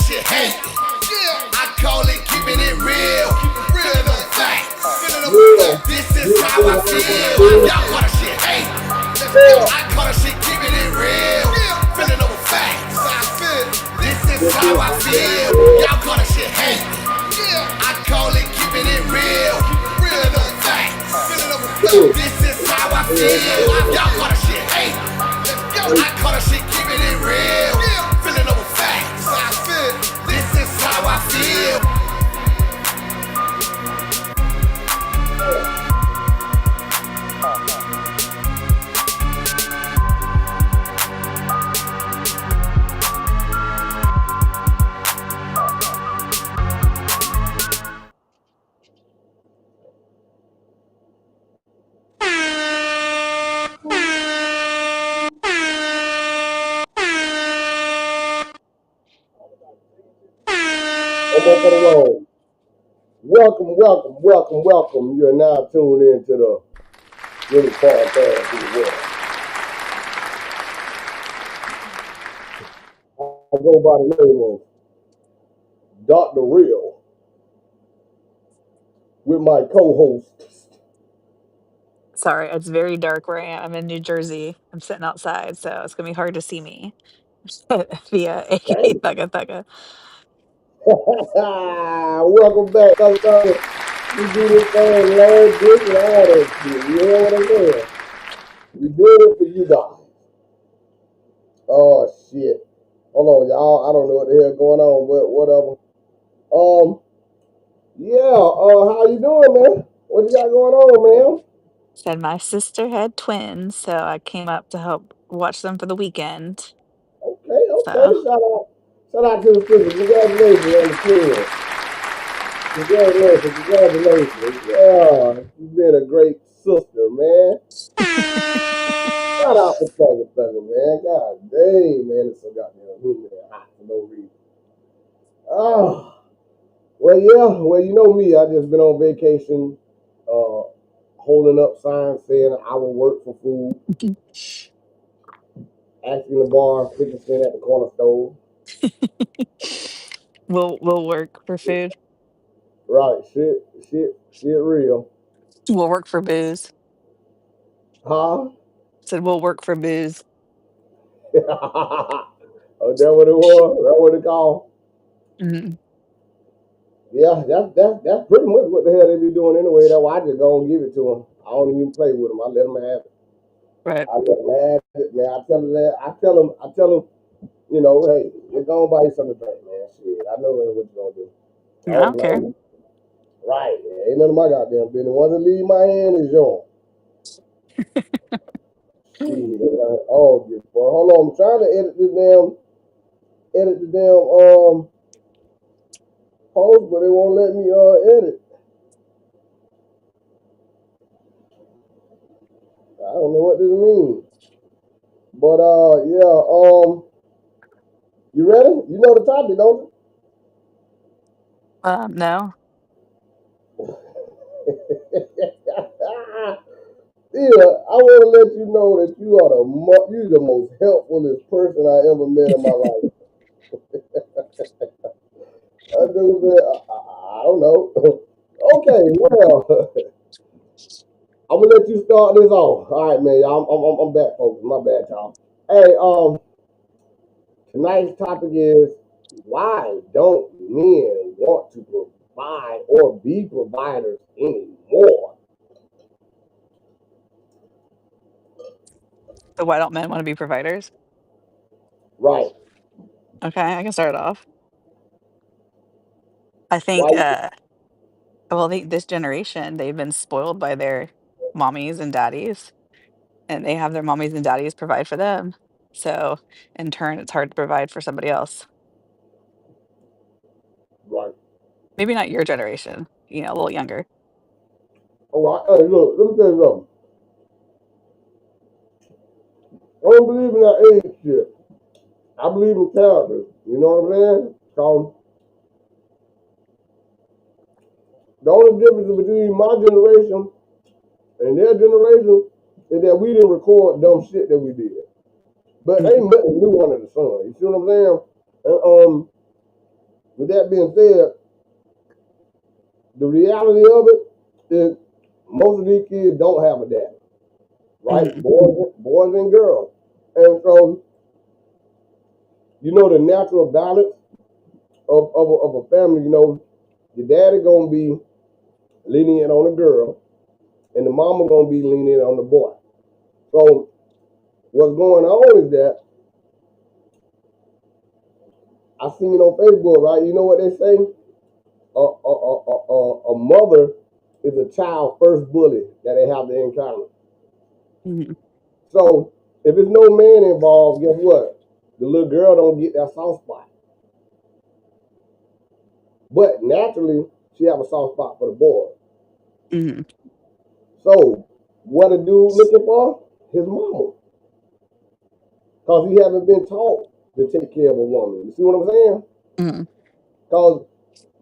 shit hate. I call it keeping it real. Real no facts. This is how I feel. Y'all call that shit hate. I call that shit keeping it real. Feeling over facts. This is how I feel. Y'all call that shit hate. I call it keeping it real. Real no facts. This is how I feel. Y'all call that shit hate. I call that shit keeping it real. Feeling over facts. This is how I feel. Welcome. You are now tuned into the Really Podcast to the World. I go by the name of Dr. Real with my co-host. Sorry, it's very dark where I am. I'm in New Jersey. I'm sitting outside, so it's gonna be hard to see me via aka Thugga Thugga. Welcome back. We do this thing, learn this and all that shit. You know what I'm saying? We did it for you guys. Oh shit. Hold on, y'all. I don't know what the hell going on, but whatever. How you doing, man? What you got going on, man? Said my sister had twins, so I came up to help watch them for the weekend. So Okay. Shout out to the sister. Congratulations on the twins. Congratulations. Yeah, you've been a great sister, man. Shout out to Thugger, man. God dang, man, it's so goddamn humid and hot for no reason. Oh, well, you know me. I just been on vacation, holding up signs saying I will work for food, asking the bar 50 cent at the corner store. we'll work for food. Right, shit, real. We'll work for booze. Huh? Said we'll work for booze. Oh, that what it was? That what it called? Mm-hmm. Yeah, that's pretty much what the hell they be doing anyway. That's why I just go and give it to them. I don't even play with them. I let them have it. Right. I let them have it, man. I tell them that. I tell them, hey, you're gonna buy you something to drink, man. Shit, I know what you're gonna do. I I don't don't care. blame you. Right, man. Ain't none of my goddamn business. Once it leave my hand, it's yours. Shit, oh, good boy. Hold on, I'm trying to edit the damn post, but they won't let me edit. I don't know what this means. But you ready? You know the topic, don't No. you? Yeah, I want to let you know that you are the most helpfulest person I ever met in my life. I don't know. Okay, well, I'm gonna let you start this off. All right, man. I'm back, folks. My bad, y'all. Hey, tonight's topic is why don't men want to provide or be providers anymore? So why don't men want to be providers? Right. Okay, I can start off. I think Why? well, this generation, they've been spoiled by their mommies and daddies, and they have their mommies and daddies provide for them. So in turn, it's hard to provide for somebody else. Right. Maybe not your generation, a little younger. All right. Hey, look. Let me tell you something. I don't believe in that age shit. I believe in character. You know what I'm saying? So the only difference between my generation and their generation is that we didn't record dumb shit that we did. But Mhm. ain't nothing new under the sun. You see what I'm saying? And, with that being said, the reality of it is most of these kids don't have a dad, right? Mhm. Boys and girls. And so, you know, the natural balance of a family, you know, the daddy gonna be lenient on the girl and the mama gonna be lenient on the boy. So what's going on is that I seen it on Facebook, right? You know what they say? A mother is a child's first bully that they have to encounter. Mhm. So if there's no man involved, guess what? The little girl don't get that soft spot. But naturally, she have a soft spot for the boy. Mhm. So what a dude looking for? His mama. Because he haven't been taught to take care of a woman. You see what I'm saying? Mhm. Because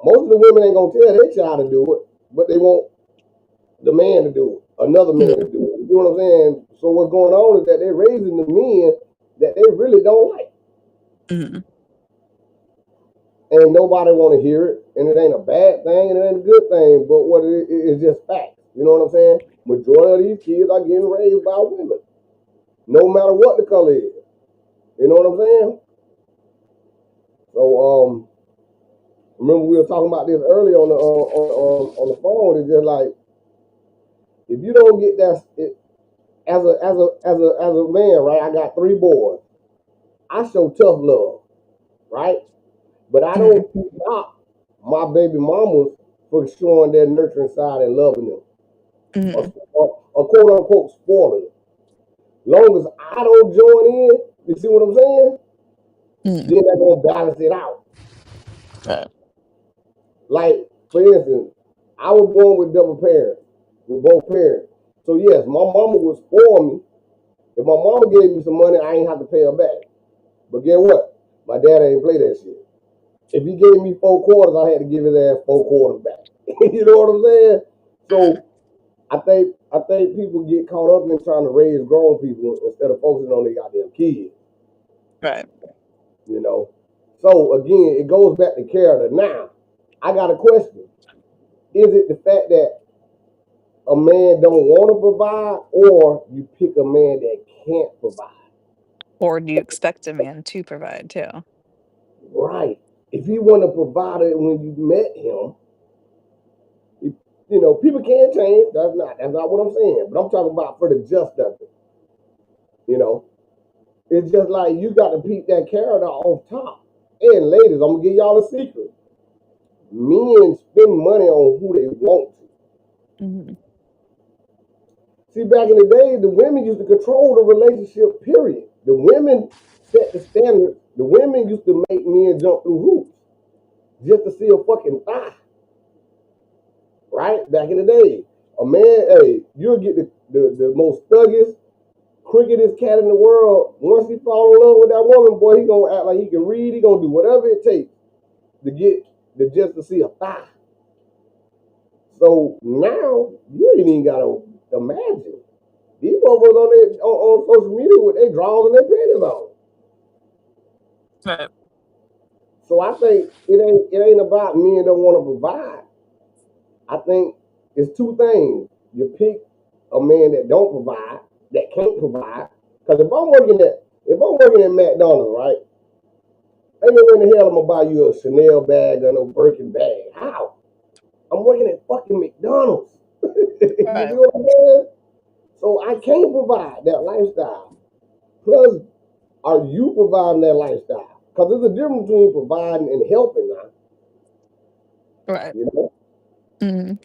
most of the women ain't gonna tell their child to do it, but they want the man to do it, another man to Mhm. do it. You know what I'm saying? So what's going on is that they're raising the men that they really don't like. Mhm. And nobody want to hear it, and it ain't a bad thing, and it ain't a good thing, but what it's just facts. You know what I'm saying? Majority of these kids are getting raised by women, no matter what the color is. You know what I'm saying? So remember we were talking about this earlier on the phone. It's just like if you don't get that as a man, right? I got 3 boys. I show tough love, right? But I Mhm. don't stop my baby mamas for showing their nurturing side and loving them, Mhm. or quote unquote spoiling them. Long as I don't join in, you see what I'm saying? Mhm. Then they're gonna balance it out. Right. Like, for instance, I was born with double parents, with both parents. So yes, my mama would spoil me. If my mama gave me some money, I ain't have to pay her back. But guess what? My dad ain't play that shit. If he gave me 4 quarters, I had to give his ass 4 quarters back. You know what I'm saying? Mhm. So I think people get caught up in trying to raise grown people instead of focusing on their goddamn kids. Right. You know. So again, it goes back to character. Now, I got a question. Is it the fact that a man don't want to provide, or you pick a man that can't provide? Or do you expect a man to provide too? Right. If he want to provide it when you met him, you, you know, people can change. That's not what I'm saying. But I'm talking about for the just of it. You know, it's just like you got to peep that character off top. And ladies, I'm gonna give y'all a secret. Men spend money on who they want to. Mhm. See, back in the day, the women used to control the relationship, period. The women set the standard. The women used to make men jump through hoops just to see a fucking thigh, right? Back in the day. A man, hey, you'll get the most thuggish, crookedest cat in the world. Once he fall in love with that woman, boy, he gonna act like he can read. He gonna do whatever it takes to get just to see a thigh. So now you ain't even gotta imagine. These motherfuckers on social media with their drawers and their panties on. Right. So I think it ain't about men don't want to provide. I think it's 2 things. You pick a man that don't provide, that can't provide. Because if I'm working at McDonald's, right? Ain't no way in the hell I'm gonna buy you a Chanel bag or no Birkin bag. How? I'm working at fucking McDonald's. You see Right. what I'm saying? So I can't provide that lifestyle. Plus, are you providing that lifestyle? Because there's a difference between providing and helping now. Right. You know? Mhm.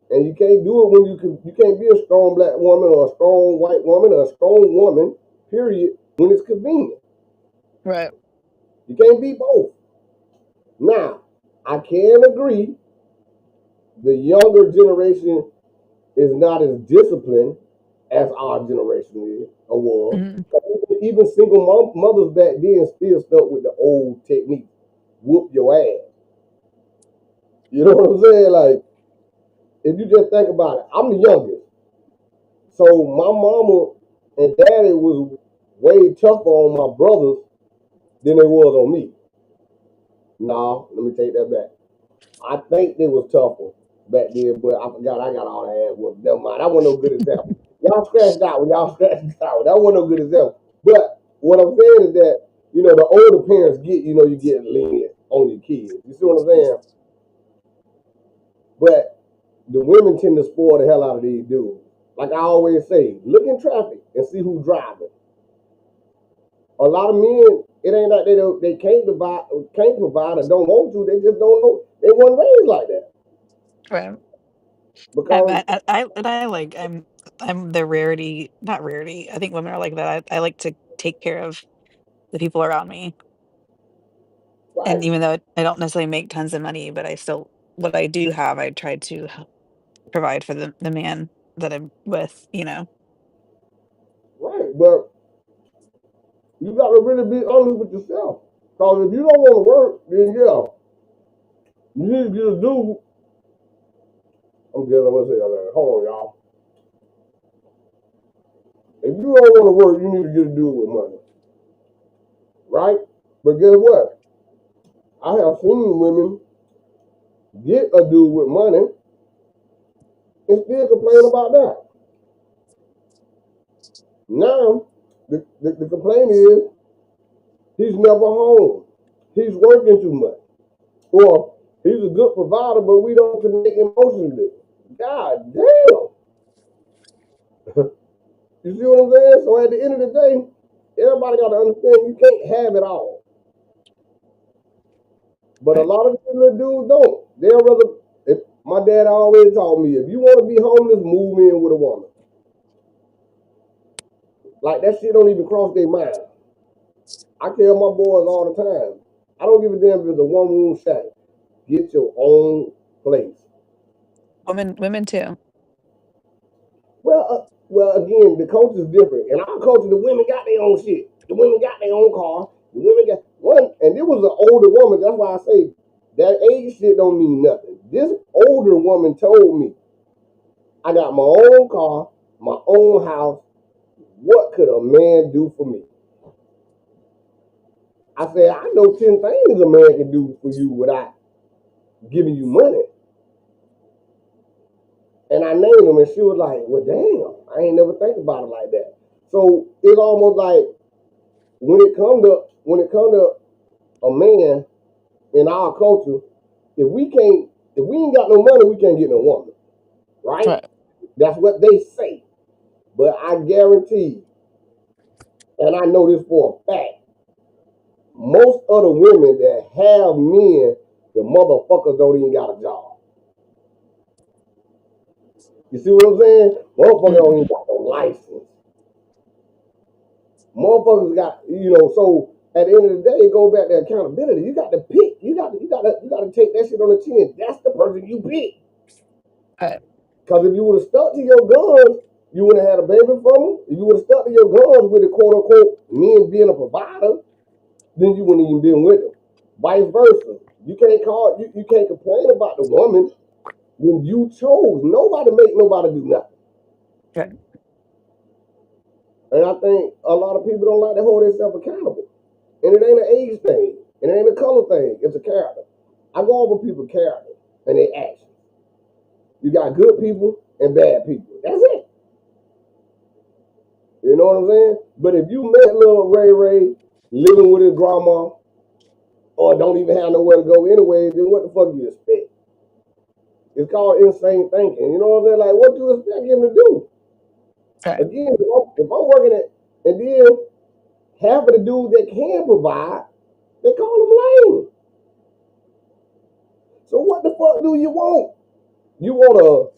And you can't do it when you can't be a strong black woman or a strong white woman or a strong woman, period, when it's convenient. Right. You can't be both. Now, I can agree the younger generation is not as disciplined as our generation is or was. Mhm. Even single mothers back then still stuck with the old technique. Whoop your ass. You know what I'm saying? Like, if you just think about it, I'm the youngest. So my mama and daddy was way tougher on my brothers than they was on me. No, let me take that back. I think they was tougher back then, but I forgot I got all that ass whooped. Never mind. That wasn't no good example. Y'all scratched out when y'all scratched out. That wasn't no good example. But what I'm saying is that, the older parents get, you get lenient on your kids. You see what I'm saying? But the women tend to spoil the hell out of these dudes. Like I always say, look in traffic and see who's driving. A lot of men, it ain't like they can't provide or don't want to. They just don't know. They weren't raised like that Right. because I'm the rarity, not rarity. I think women are like that. I like to take care of the people around me. right, And even though I don't necessarily make tons of money, but I still, what I do have, I try to provide for the man that I'm with. right. But you got to really be honest with yourself. Because if you don't want to work, then yeah, you need to get a dude. I'm getting what's it? Hold on, y'all. If you don't want to work, you need to get a dude with money, right? But guess what? I have seen women get a dude with money and still complain about that. Now, the complaint is he's never home. He's working too much. Or he's a good provider, but we don't connect emotionally. God damn. You see what I'm saying? So at the end of the day, everybody got to understand you can't have it all. But a Right. lot of these little dudes don't. They'll rather, if my dad always taught me, if you want to be homeless, move in with a woman. Like that shit don't even cross their mind. I tell my boys all the time, I don't give a damn if it's a one room shack. Get your own place. Women too. Well, again, the culture is different. In our culture, the women got their own shit. The women got their own car. The women got one, and it was an older woman. That's why I say that age shit don't mean nothing. This older woman told me, I got my own car, my own house. What could a man do for me? I said, I know 10 things a man can do for you without giving you money. And I named them, and she was like, well, damn, I ain't never think about it like that. So it's almost like when it come to a man in our culture, if we ain't got no money, we can't get no woman, right? Right. That's what they say. But I guarantee, and I know this for a fact, most of the women that have men, the motherfuckers don't even got a job. You see what I'm saying? Motherfuckers don't Mm. even got no license. Motherfuckers got, so at the end of the day, it goes back to accountability. You got to pick. You got to take that shit on the chin. That's the person you pick. Right. Because if you would have stuck to your guns, you would have had a baby from them. If you would have stuck to your guns with the quote unquote men being a provider, then you wouldn't even been with them. Vice versa. You can't complain about the woman when you chose. Nobody make nobody do nothing. Right. And I think a lot of people don't like to hold themselves accountable. And it ain't an age thing. It ain't a color thing. It's a character. I go over people's character and their actions. You got good people and bad people. That's it. You know what I'm saying? But if you met little Ray Ray living with his grandma or don't even have nowhere to go anyway, then what the fuck you expect? It's called insane thinking. You know what I'm saying? Like, what do you expect him to do? Right. Again, if I'm working at, and then half of the dudes that can provide, they call him lame. So what the fuck do you want? You want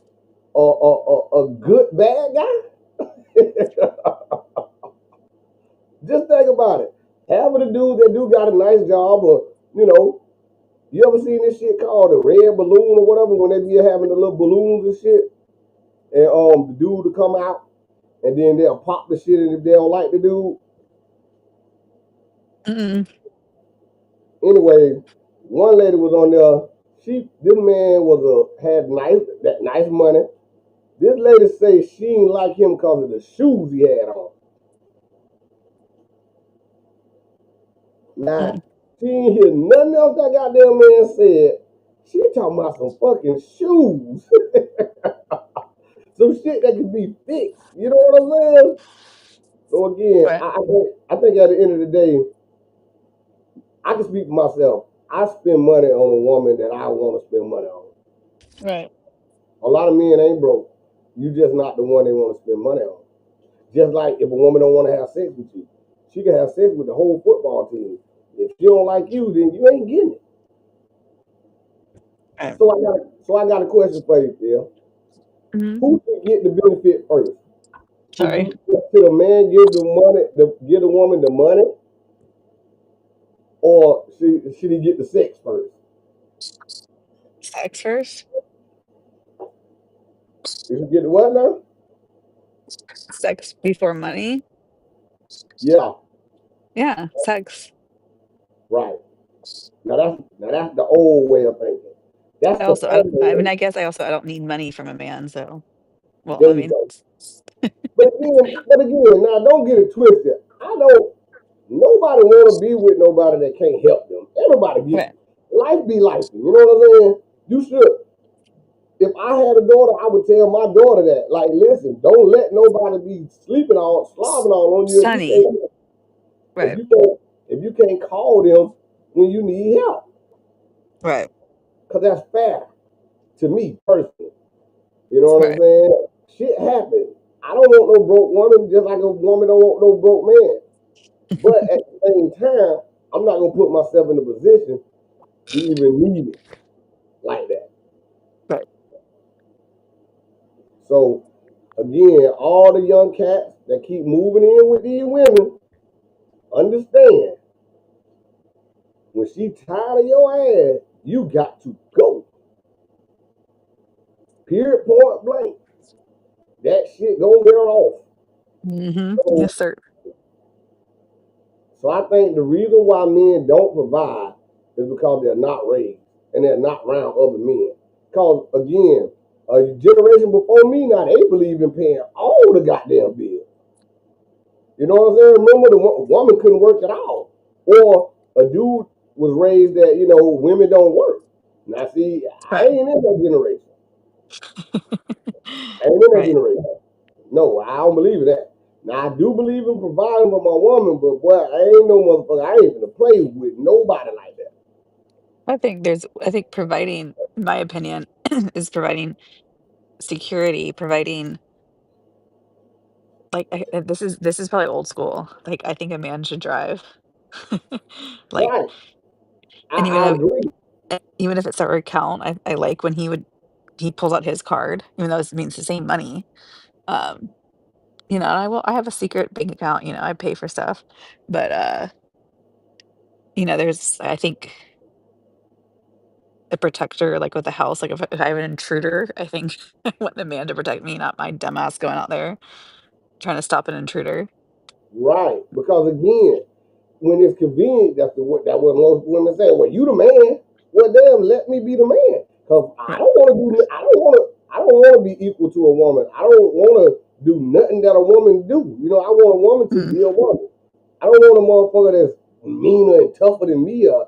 a good bad guy? Just think about it. Half of the dudes that do got a nice job, or you ever seen this shit called a red balloon or whatever? When they be having the little balloons and shit, and the dude to come out, and then they'll pop the shit, and if they don't like the dude, Mm. anyway, one lady was on there. This man had nice money. This lady say she ain't like him because of the shoes he had on. Now, Mm. She ain't hear nothing else that goddamn man said. She talking about some fucking shoes. Some shit that can be fixed. You know what I'm saying? So again, Right. I think at the end of the day, I can speak for myself. I spend money on a woman that I want to spend money on. Right. A lot of men ain't broke. You just not the one they want to spend money on. Just like if a woman don't want to have sex with you, she can have sex with the whole football team. If she don't like you, then you ain't getting it. Right. So I got a question for you, Phil. Mhm. Who should get the benefit first? Sorry. Should a man give the money, give the woman the money, or should he get the sex first? Sex first? You should get the what now? Sex before money? Yeah, Yeah, sex. right. Now that's the old way of thinking. That's I the also former I mean, way. I guess I don't need money from a man, so well, There I you mean, go. But again, now don't get it twisted. I don't. Nobody want to be with nobody that can't help them. Everybody get right. it. Life be life. You know what I'm saying? You should. If I had a daughter, I would tell my daughter that. Like, listen, don't let nobody be slobbing all on you if you Sunny. can't, if Right. you can't, if you can't call them when you need help. Right. Cause that's fair to me personally. You know what I'm Right. saying? Shit happens. I don't want no broke woman, just like a woman don't want no broke man. But at the same time, I'm not gonna put myself in a position to even need it like that. Right. So again, all the young cats that keep moving in with these women, understand when she tired of your ass, you got to go. Period, point blank. That shit gonna wear off. So, Yes, sir. so I think the reason why men don't provide is because they're not raised and they're not around other men. Because again, a generation before me now, they believe in paying all the goddamn bills. You know what I'm saying? Remember, the woman couldn't work at all, or a dude was raised that women don't work. Now, see, I Right. ain't in that generation. I ain't in that Right. generation. No, I don't believe in that. Now, I do believe in providing for my woman, but boy, I ain't no motherfucker. I ain't gonna play with nobody like that. I think providing, in my opinion, is providing security, providing like this is probably old school. Like I think a man should drive. Like, Right? and I agree. even if it's our account, I like when he pulls out his card, even though it means the same money. Um, and I have a secret bank account, I pay for stuff. But there's I think a protector like with the house, like if I have an intruder, I think I want the man to protect me, not my dumbass going out there trying to stop an intruder. Right? Because again, when it's convenient, that's that what most women say. Well, you the man. Well, damn, let me be the man. Cause I Right. don't want to do. I don't want to be equal to a woman. I don't want to do nothing that a woman do. I want a woman to Mm, be a woman. I don't want a motherfucker that's meaner and tougher than me. Or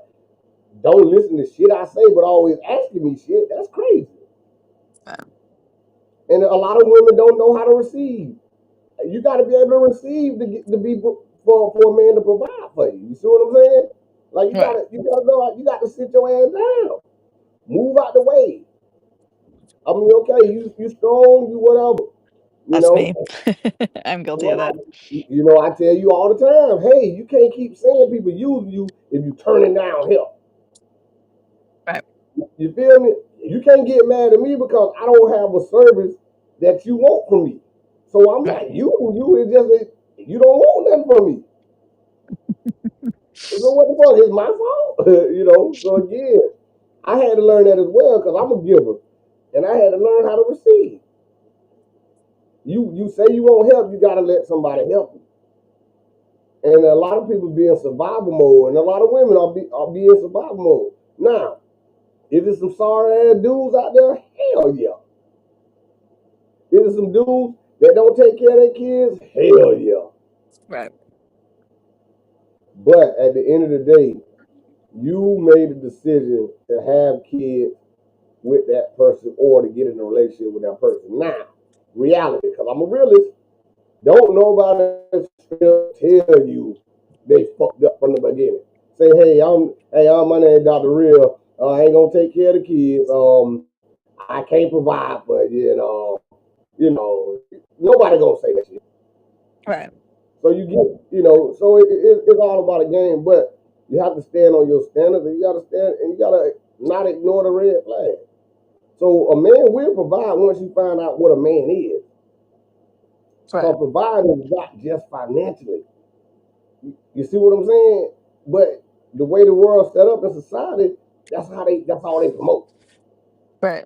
don't listen to shit I say, but always asking me shit. That's crazy. right. And a lot of women don't know how to receive. You got to be able to receive to get to be for a man to provide for you. You see what I'm saying? Like Right. you gotta know you got to sit your ass down, move out the way. I mean, okay, you strong, you whatever, you That's know. me. I'm guilty of Well, that. I tell you all the time, hey, you can't keep saying people use you if you turning down help. Right. You feel me? You can't get mad at me because I don't have a service that you want from me. So I'm Right. not you is just you don't want nothing from me. So what the fuck? It's my fault, So again, I had to learn that as well because I'm a giver, and I had to learn how to receive. You say you want help, you gotta let somebody help you. And a lot of people be in survival mode, and a lot of women are be in survival mode. Now, is there some sorry ass dudes out there? Hell yeah. Is there some dudes that don't take care of their kids? Hell yeah. Right. But at the end of the day, you made the decision to have kids with that person or to get in a relationship with that person. Now, reality, because I'm a realist, don't nobody tell you they fucked up from the beginning. Say, hey, my name Dr. Real. I ain't gonna take care of the kids. I can't provide for nobody gonna say that shit. Right. So you get, so it's all about a game, but you have to stand on your standards, and you gotta stand, and you gotta not ignore the red flag. So a man will provide once you find out what a man is. Right. So providing is not just financially. You see what I'm saying? But the way the world's set up in society, that's all they promote. Right.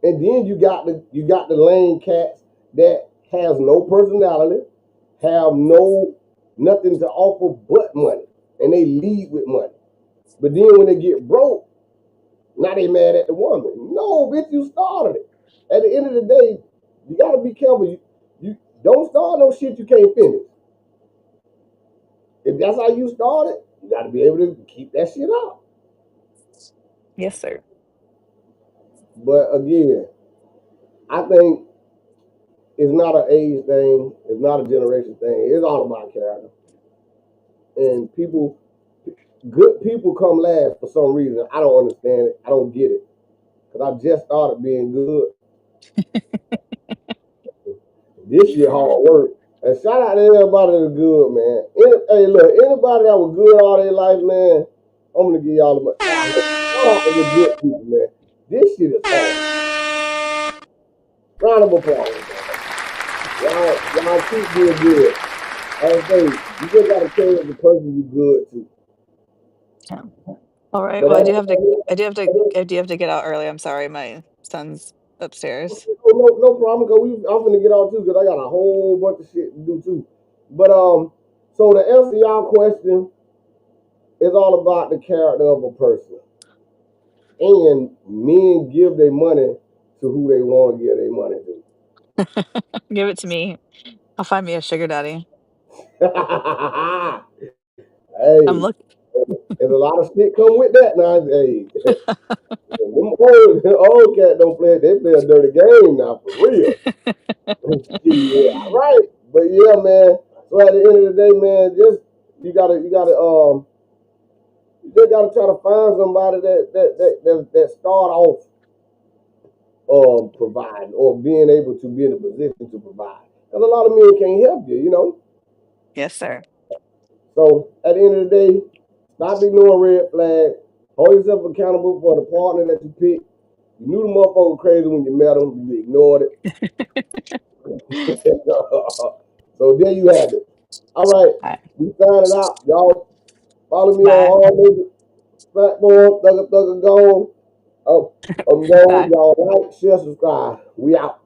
And then you got the lame cats that has no personality, have no nothing to offer but money, and they lead with money. But then when they get broke, now they mad at the woman. No, bitch, you started it. At the end of the day, you gotta be careful. You don't start no shit you can't finish. If that's how you started, you gotta be able to keep that shit up. Yes, sir. But again, I think it's not an age thing. It's not a generation thing. It's all about character. And good people come last for some reason. I don't understand it. I don't get it. Because I just started being good. This shit hard work. And shout out to everybody that's good, man. Hey, look, anybody that was good all their life, man, I'm gonna give y'all the money. Shout out to the good people, man. This shit is hard. Round of applause, man. Y'all keep being good. I say, you just gotta change the person you good to. Yeah. All right. But Well, I do have to get out early. I'm sorry. My son's upstairs. no problem, because I'm gonna get off too, because I got a whole bunch of shit to do too. But so to answer y'all question, it's all about the character of a person. And men give their money to who they want to give their money Give it to me. I'll find me a sugar daddy. to. Hey, I'm look there's a lot of shit come with that now. Hey, them old cat don't play. They play a dirty game now for real. Yeah, right. But yeah, man. So at the end of the day, man, just you just gotta try to find somebody that start off providing or being able to be in a position to provide. Because a lot of men can't help you. Yes, sir. So at the end of the day, stop ignoring red flags. Hold yourself accountable for the partner that you picked. You knew the motherfucker crazy when you met him. You ignored it. So there you have it. All right, Bye. we signing out. Y'all follow me on Bye. all those platforms. Thugger Gone. Oh, I'm going. Bye. Y'all like, share, subscribe. We out.